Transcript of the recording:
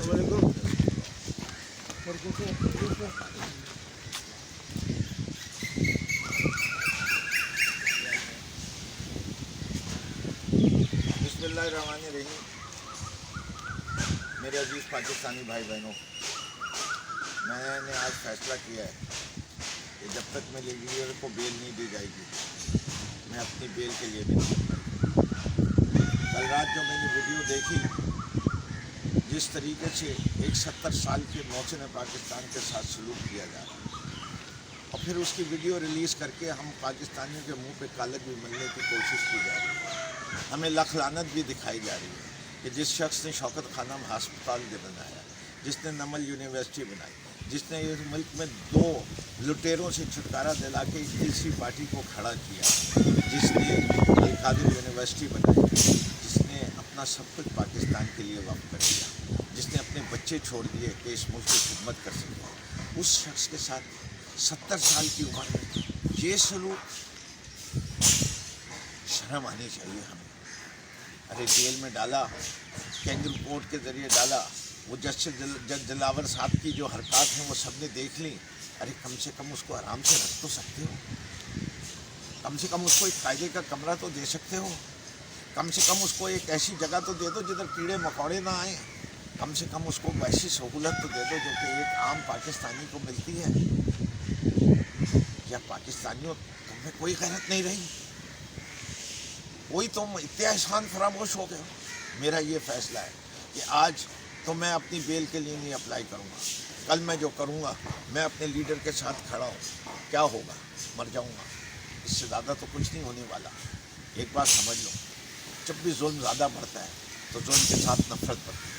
बिस्मिल्लाहिर्रहमानिर्रहीम। मेरे अजीज़ पाकिस्तानी भाई बहनों, मैंने आज फैसला किया है कि जब तक मेरे लीडर को बेल नहीं दी जाएगी, मैं अपनी बेल के लिए भी नहीं करूँगा। कल रात जो मैंने वीडियो देखी, जिस तरीके से एक 70 साल के मोहसिन पाकिस्तान के साथ सलूक किया जा रहा है, और फिर उसकी वीडियो रिलीज़ करके हम पाकिस्तानियों के मुंह पे कालक भी मलने की कोशिश की जा रही है। हमें लखलानत भी दिखाई जा रही है कि जिस शख्स ने शौकत खानम हस्पताल बनाया, जिसने नमल यूनिवर्सिटी बनाई, जिसने इस मुल्क में 2 लुटेरों से छुटकारा दिला के एक तीसरी पार्टी को खड़ा किया, जिसने अल-कादिर यूनिवर्सिटी बनाई, जिसने अपना सब कुछ पाकिस्तान के लिए वक्फ कर दिया, जिसने अपने बच्चे छोड़ दिए कि इस मुल्क की खिदमत कर सके, उस शख्स के साथ 70 साल की उम्र में ये सलूक, शर्म आनी चाहिए हमें। अरे जेल में डाला, कैंगरू कोर्ट के ज़रिए डाला, वो जज दिलावर साहब की जो हरकत हैं वो सब ने देख ली। अरे कम से कम उसको आराम से रख तो सकते हो, कम से कम उसको एक फ़ायदे का कमरा तो दे सकते हो, कम से कम उसको एक ऐसी जगह तो दे दो जिधर कीड़े मकोड़े ना आए, कम से कम उसको वैसी सहूलत तो दे दो जो कि एक आम पाकिस्तानी को मिलती है। क्या पाकिस्तानियों तुम्हें कोई गैरत नहीं रही? कोई तुम इतने एहसान फरामोश हो गए हो? मेरा ये फ़ैसला है कि आज तो मैं अपनी बेल के लिए नहीं अप्लाई करूँगा। कल मैं जो करूँगा, मैं अपने लीडर के साथ खड़ा हूँ। क्या होगा? मर जाऊँगा, इससे ज़्यादा तो कुछ नहीं होने वाला। एक बात समझ लो, जब भी जुल्म ज़्यादा बढ़ता है तो जुल्म के साथ नफरत बढ़ती है।